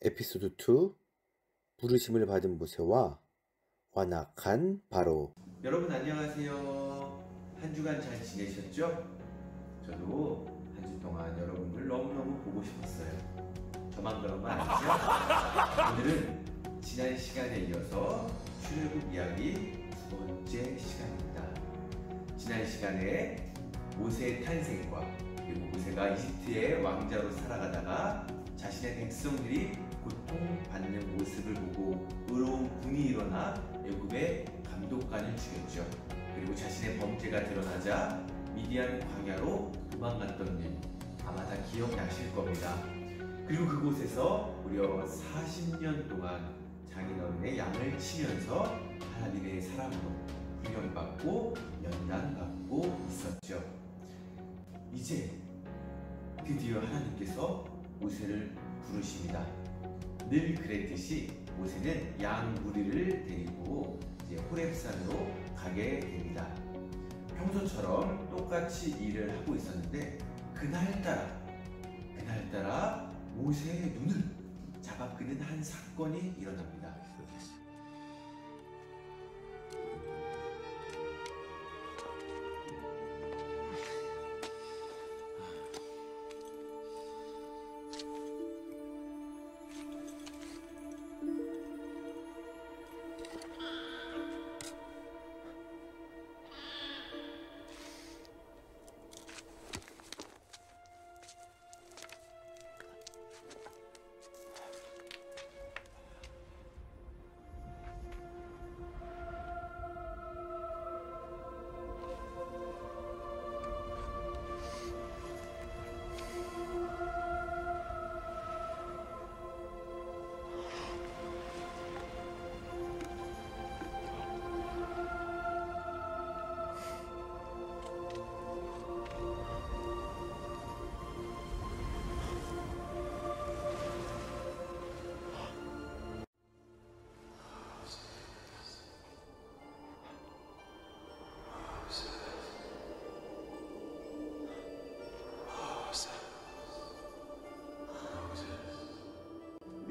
에피소드 2 부르심을 받은 모세와 완악한 바로. 여러분 안녕하세요. 한 주간 잘 지내셨죠? 저도 한 주 동안 여러분들 너무너무 보고 싶었어요. 저만 그런 건 아니죠? 오늘은 지난 시간에 이어서 출애굽 이야기 두 번째 시간입니다. 지난 시간에 모세의 탄생과 그리고 모세가 이집트의 왕자로 살아가다가 자신의 백성들이 고통받는 모습을 보고 의로운 궁이 일어나 애굽의 감독관을 죽였죠. 그리고 자신의 범죄가 드러나자 미디안 광야로 도망갔던 일 아마 다 기억나실 겁니다. 그리고 그곳에서 무려 40년 동안 장인어른의 양을 치면서 하나님의 사람으로 훈련받고 연단받고 있었죠. 이제 드디어 하나님께서 모세를 부르십니다. 늘 그랬듯이 모세는 양 무리를 데리고 이제 호렙산으로 가게 됩니다. 평소처럼 똑같이 일을 하고 있었는데 그날따라 모세의 눈을 잡아끄는 한 사건이 일어납니다.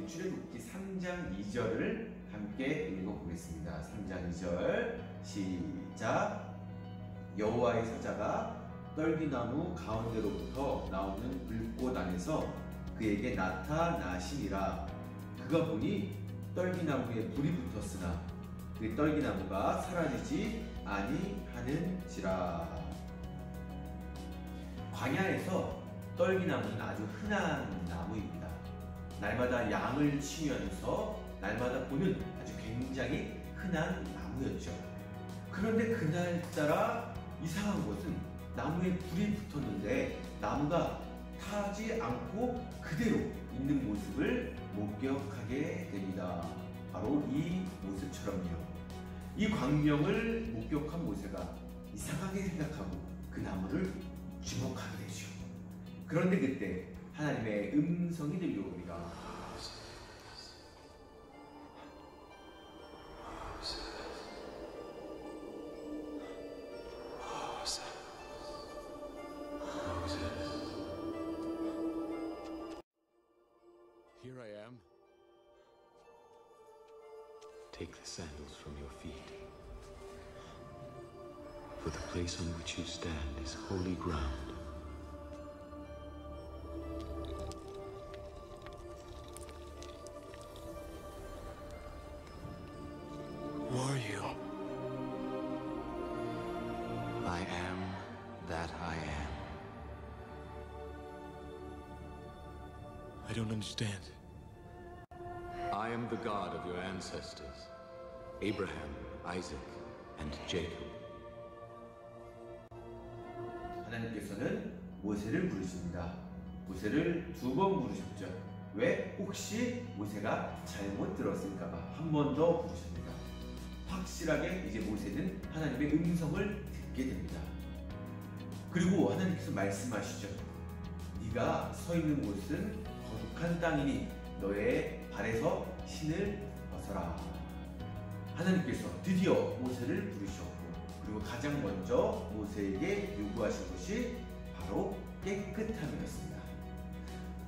출애굽기 3장 2절을 함께 읽어보겠습니다. 3장 2절 시작. 여호와의 사자가 떨기나무 가운데로부터 나오는 불꽃 안에서 그에게 나타나시니라. 그가 보니 떨기나무에 불이 붙었으나 그 떨기나무가 사라지지 아니하는지라. 광야에서 떨기나무는 아주 흔한 나무입니다. 날마다 양을 치면서 날마다 보는 아주 굉장히 흔한 나무였죠. 그런데 그날따라 이상한 것은 나무에 불이 붙었는데 나무가 타지 않고 그대로 있는 모습을 목격하게 됩니다. 바로 이 모습처럼요. 이 광명을 목격한 모세가 이상하게 생각하고 그 나무를 주목하게 되죠. 그런데 그때 하나님의 음성이 들려옵니다. Here I am. Take the sandals from your feet. For the place on which you stand is holy ground. Who are you? I am that I am. I don't understand. I am the God of your ancestors, Abraham, Isaac, and Jacob. 하나님께서는 모세를 부르십니다. 모세를 2번 부르셨죠. 왜? 혹시 모세가 잘못 들었을까봐 한 번 더 부르십니다. 확실하게 이제 모세는 하나님의 음성을 듣게 됩니다. 그리고 하나님께서 말씀하시죠. 네가 서 있는 곳은 거룩한 땅이니 너의 발에서 신을 벗어라. 하나님께서 드디어 모세를 부르셨고, 그리고 가장 먼저 모세에게 요구하신 것이 바로 깨끗함이었습니다.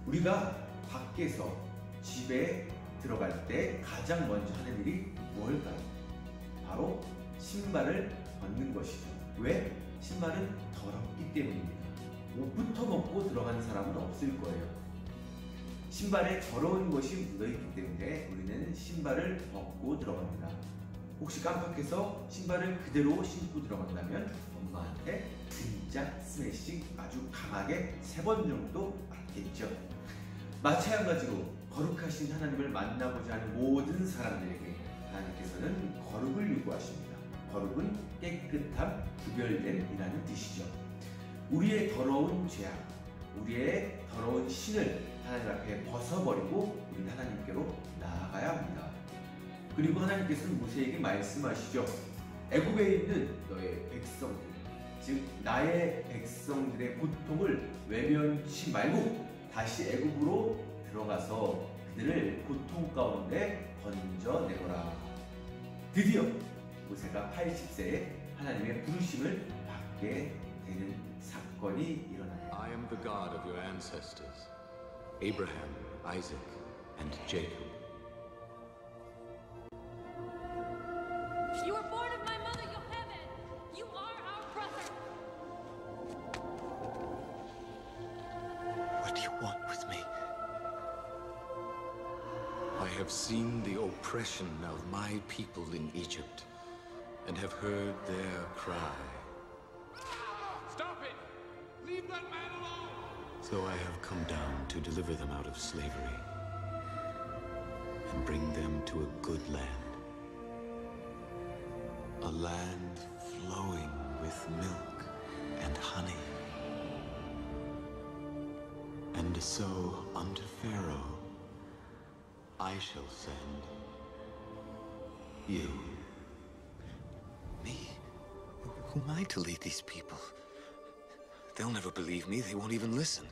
우리가 밖에서 집에 들어갈 때 가장 먼저 하는 일이 뭘까요? 바로 신발을 벗는 것이죠. 왜? 신발은 더럽기 때문입니다. 옷부터 벗고 들어가는 사람은 없을 거예요. 신발에 더러운 것이 묻어있기 때문에 우리는 신발을 벗고 들어갑니다. 혹시 깜빡해서 신발을 그대로 신고 들어간다면 엄마한테 진짜 스매싱 아주 강하게 3번 정도 맞겠죠. 마찬가지로 거룩하신 하나님을 만나고자 하는 모든 사람들에게 하나님께서는 거룩을 요구하십니다. 거룩은 깨끗함, 구별됨이라는 뜻이죠. 우리의 더러운 죄악, 우리의 더러운 신을 하나님 앞에 벗어버리고 우리는 하나님께로 나아가야 합니다. 그리고 하나님께서는 모세에게 말씀하시죠. 애굽에 있는 너의 백성들, 즉 나의 백성들의 고통을 외면치 말고 다시 애굽으로 들어가서 그들을 고통 가운데 던져내거라. 드디어 모세가 80세에 하나님의 부르심을 받게 되는 사건이 일어나요. I am the God of your ancestors, Abraham, Isaac, and Jacob. You were born of my mother, Yocheved. You are our brother. What do you want with me? I have seen the oppression of my people in Egypt and have heard their cry. Stop it! Leave that man alone! So I have come down to deliver them out of slavery and bring them to a good land. A land flowing with milk and honey. And so unto Pharaoh I shall send you. Me? Who am I to lead these people? They'll never believe me. They won't even listen.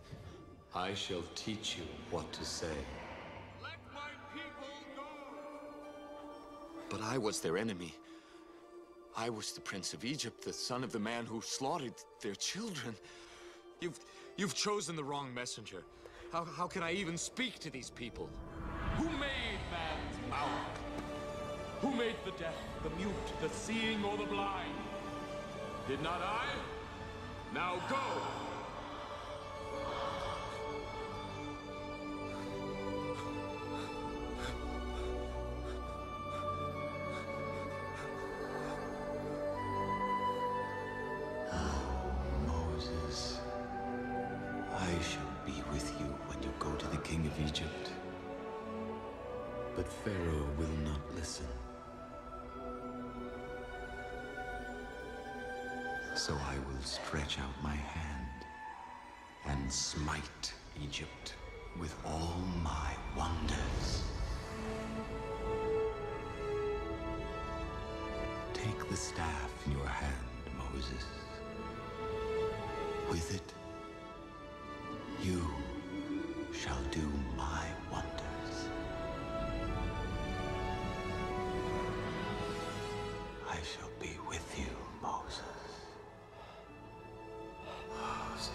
I shall teach you what to say. Let my people go! But I was their enemy. I was the prince of Egypt, the son of the man who slaughtered their children. You've chosen the wrong messenger. How can I even speak to these people? Who made man's mouth? Who made the deaf, the mute, the seeing, or the blind? Did not I? Now go! Moses, I shall be with you when you go to the king of Egypt. But Pharaoh will not listen. So I will stretch out my hand and smite Egypt with all my wonders. Take the staff in your hand, Moses. With it, you shall do my wonders. I shall be with you, Moses. Moses.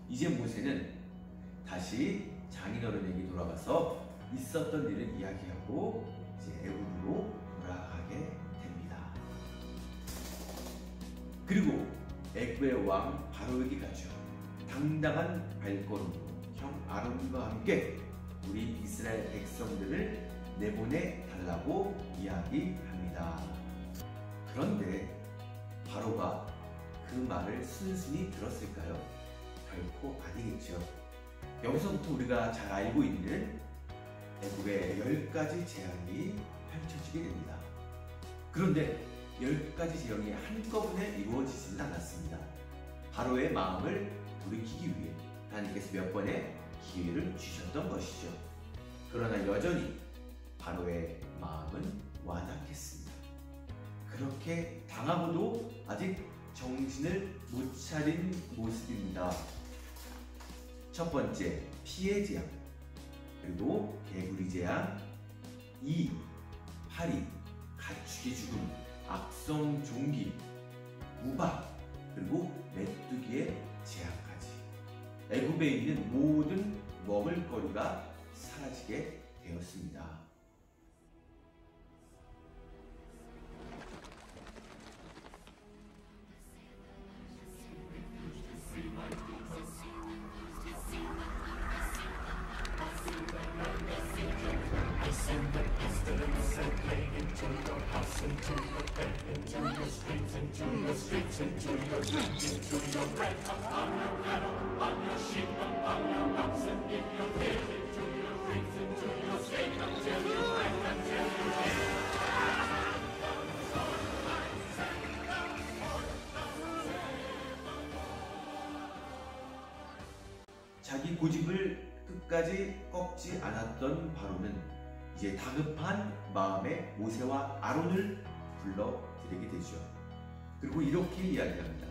이제 모세는 다시 장인어른에게 돌아가서 있었던 일을 이야기하고 이제 애굽으로 돌아가게 됩니다. 그리고 애굽의 왕 바로에게 가죠. 당당한 발걸음으로 형 아론과 함께 우리 이스라엘 백성들을 내보내 달라고 이야기합니다. 그런데 바로가 그 말을 순순히 들었을까요? 결코 아니겠죠. 여기서부터 우리가 잘 알고 있는 애굽의 10가지 재앙이 펼쳐지게 됩니다. 그런데 10가지 재앙이 한꺼번에 이루어지지는 않았습니다. 바로의 마음을 돌이키기 위해 하나님께서 몇 번의 기회를 주셨던 것이죠. 그러나 여전히 바로의 마음은 완악했습니다. 그렇게 당하고도 아직 정신을 못 차린 모습입니다. 첫 번째, 피해 재앙, 그리고 개구리 재앙, 2, 파리, 가축의 죽음, 악성 종기, 우박, 그리고 메뚜기의 재앙까지. 애굽에 있는 모든 먹을거리가 사라지게 되었습니다. 자기 고집을 끝까지 꺾지 않았던 바로는 이제 다급한 마음에 모세와 아론을 불러들이게 되죠. 그리고 이렇게 이야기합니다.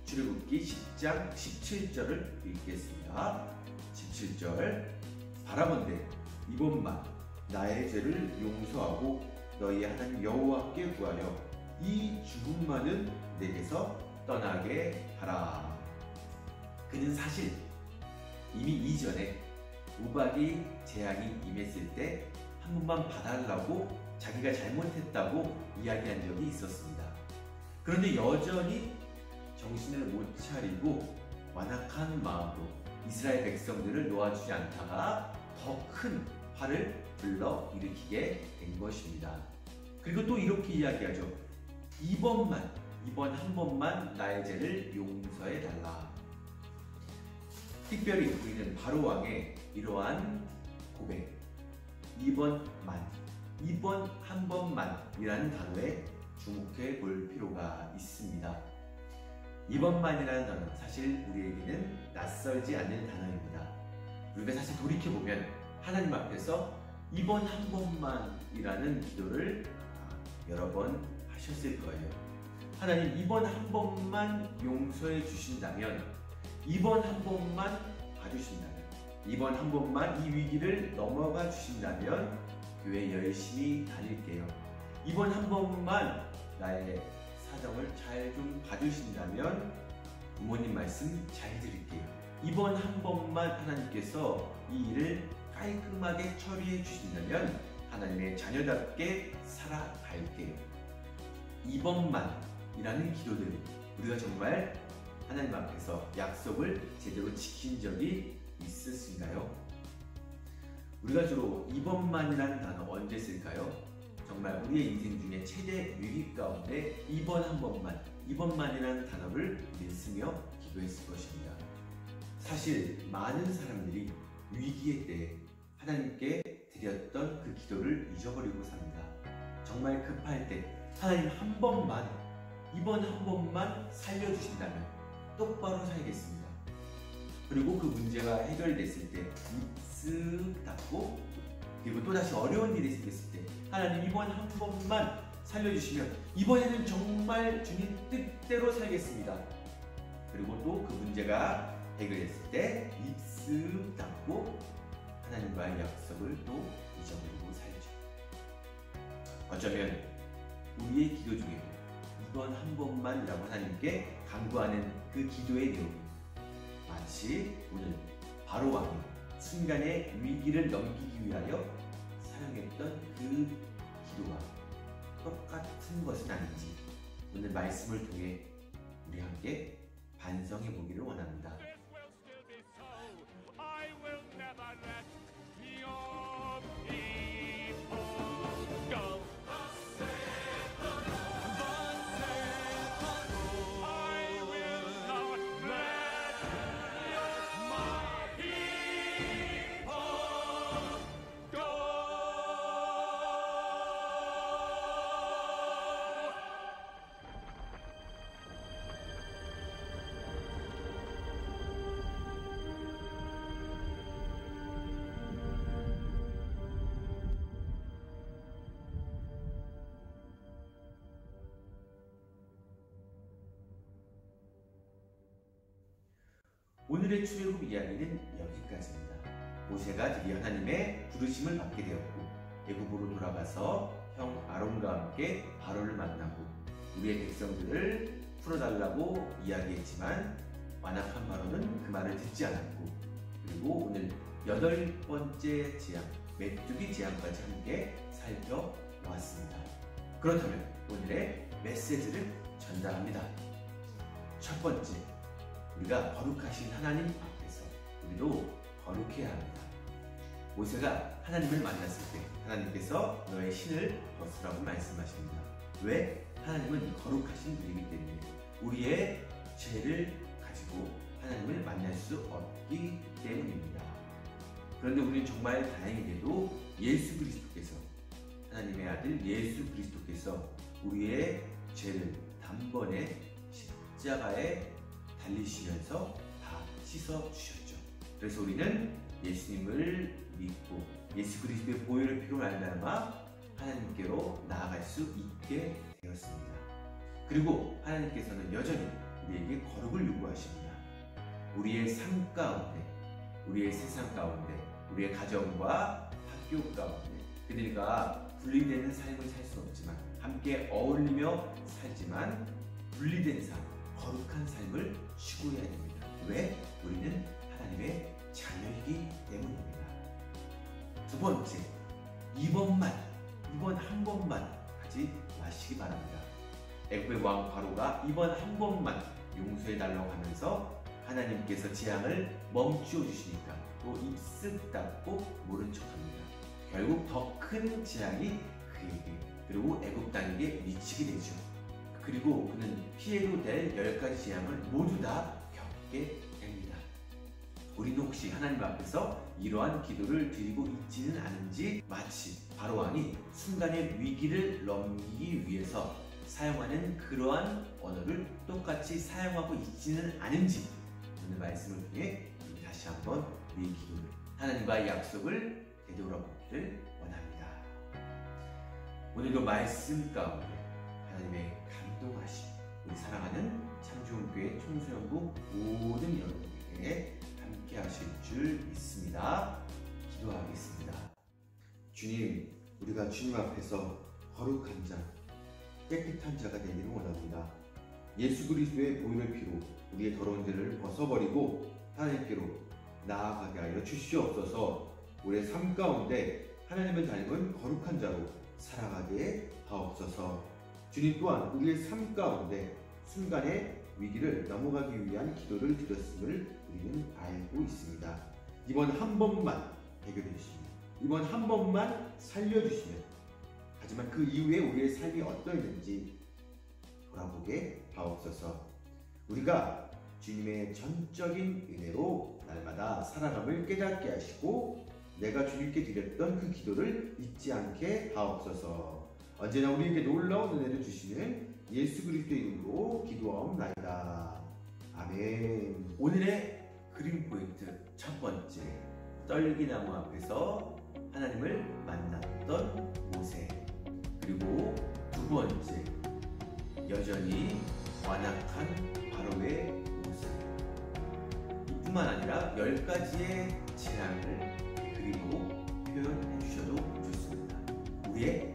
출애굽기 10장 17절을 읽겠습니다. 17절, 바라건대 이번만 나의 죄를 용서하고 너희 하나님 여호와께 구하여 이 죽음만은 내게서 떠나게 하라. 그는 사실 이미 이전에 우박이 재앙이 임했을 때 한 번만 봐달라고 자기가 잘못했다고 이야기한 적이 있었습니다. 그런데 여전히 정신을 못 차리고 완악한 마음으로 이스라엘 백성들을 놓아주지 않다가 더 큰 화를 불러 일으키게 된 것입니다. 그리고 또 이렇게 이야기하죠. 이번 한 번만 나의 죄를 용서해달라. 특별히 우리는 바로 왕의 이러한 고백, 이번 한 번만이라는 단어에 주목해 볼 필요가 있습니다. 이번만이라는 단어는 사실 우리에게는 낯설지 않는 단어입니다. 우리가 사실 돌이켜보면 하나님 앞에서 이번 한 번만이라는 기도를 여러 번 하셨을 거예요. 하나님, 이번 한 번만 용서해 주신다면, 이번 한 번만 봐주신다면, 이번 한 번만 이 위기를 넘어가 주신다면 교회 열심히 다닐게요. 이번 한 번만 나의 사정을 잘 좀 봐주신다면 부모님 말씀 잘 드릴게요. 이번 한 번만 하나님께서 이 일을 깔끔하게 처리해 주신다면 하나님의 자녀답게 살아갈게요. 이번만이라는 기도들, 우리가 정말 하나님 앞에서 약속을 제대로 지킨 적이 있으신가요? 우리가 주로 이번만이라는 단어 언제 쓸까요? 정말 우리의 인생 중에 최대 위기 가운데 이번 한 번만, 이번만이라는 단어를 우리는 쓰며 기도했을 것입니다. 사실 많은 사람들이 위기의 때에 하나님께 드렸던 그 기도를 잊어버리고 삽니다. 정말 급할 때 하나님 한 번만, 이번 한 번만 살려주신다면 똑바로 살겠습니다. 그리고 그 문제가 해결됐을 때 입 쓱 닫고, 그리고 또다시 어려운 일이 생겼을 때 하나님 이번 한 번만 살려주시면 이번에는 정말 주님 뜻대로 살겠습니다. 그리고 또 그 문제가 해결됐을 때 입 쓱 닫고 하나님과의 약속을 또 잊어버리고 살죠. 어쩌면 우리의 기도 중에 이번 한 번만이라고 하나님께 간구하는 그 기도의 내용이 마치 오늘 바로 왕이 순간의 위기를 넘기기 위하여 사용했던 그 기도와 똑같은 것은 아닌지 오늘 말씀을 통해 우리 함께 반성해 보기를 원합니다. 오늘의 출애굽 이야기는 여기까지입니다. 모세가 드디어 하나님의 부르심을 받게 되었고 애굽으로 돌아가서 형 아론과 함께 바로를 만나고 우리의 백성들을 풀어달라고 이야기했지만 완악한 바로는 그 말을 듣지 않았고, 그리고 오늘 8번째 재앙, 메뚜기 재앙까지 함께 살펴보았습니다. 그렇다면 오늘의 메시지를 전달합니다. 첫 번째, 우리가 거룩하신 하나님 앞에서 우리도 거룩해야 합니다. 모세가 하나님을 만났을 때 하나님께서 너의 신을 벗으라고 말씀하십니다. 왜? 하나님은 거룩하신 분이기 때문에 우리의 죄를 가지고 하나님을 만날 수 없기 때문입니다. 그런데 우리는 정말 다행히도 예수 그리스도께서, 하나님의 아들 예수 그리스도께서 우리의 죄를 단번에 십자가에 달리시면서 다 씻어주셨죠. 그래서 우리는 예수님을 믿고 예수 그리스도의 보혈의 피로 말미암아 하나님께로 나아갈 수 있게 되었습니다. 그리고 하나님께서는 여전히 우리에게 거룩을 요구하십니다. 우리의 삶 가운데, 우리의 세상 가운데, 우리의 가정과 학교 가운데 그들과 분리되는 삶을 살 수 없지만 함께 어울리며 살지만 분리된 삶, 거룩한 삶을 추구해야 됩니다. 왜? 우리는 하나님의 자녀이기 때문입니다. 두 번째, 이번 한 번만 하지 마시기 바랍니다. 애굽의 왕 바로가 이번 한 번만 용서해달라고 하면서 하나님께서 재앙을 멈추어 주시니까 또 입쓱 닫고 모른 척합니다. 결국 더 큰 재앙이 그에게 그리고 애굽 땅에게 미치게 되죠. 그리고 그는 피해도 될 10가지 재앙을 모두 다 겪게 됩니다. 우리도 혹시 하나님 앞에서 이러한 기도를 드리고 있지는 않은지, 마치 바로 왕이 순간의 위기를 넘기기 위해서 사용하는 그러한 언어를 똑같이 사용하고 있지는 않은지 오늘 말씀을 통해 다시 한번 우리의 기도를, 하나님과의 약속을 되돌아보기를 원합니다. 오늘도 말씀 가운데 하나님의 감동하심, 우리 사랑하는 창조교회 청소년부 모든 여러분에게 함께 하실 줄 믿습니다. 기도하겠습니다. 주님, 우리가 주님 앞에서 거룩한 자, 깨끗한 자가 되기를 원합니다. 예수 그리스도의 보혈의 피로 우리의 더러운 죄를 벗어버리고 하나님께로 나아가게 하여 주시옵소서. 우리의 삶 가운데 하나님을 닮은 거룩한 자로 살아가게 하옵소서. 주님 또한 우리의 삶 가운데 순간의 위기를 넘어가기 위한 기도를 드렸음을 우리는 알고 있습니다. 이번 한 번만 해결해 주시면, 이번 한 번만 살려주시면, 하지만 그 이후에 우리의 삶이 어떠했는지 돌아보게 하옵소서. 우리가 주님의 전적인 은혜로 날마다 살아감을 깨닫게 하시고 내가 주님께 드렸던 그 기도를 잊지 않게 하옵소서. 언제나 우리에게 놀라운 은혜를 주시는 예수 그리스도의 이름으로 기도하옵나이다. 아멘. 오늘의 그림 포인트 첫 번째, 떨기나무 앞에서 하나님을 만났던 모세. 그리고 두 번째, 여전히 완악한 바로의 모습. 이뿐만 아니라 10가지의 재앙을 그림으로 표현해 주셔도 좋습니다. 우리의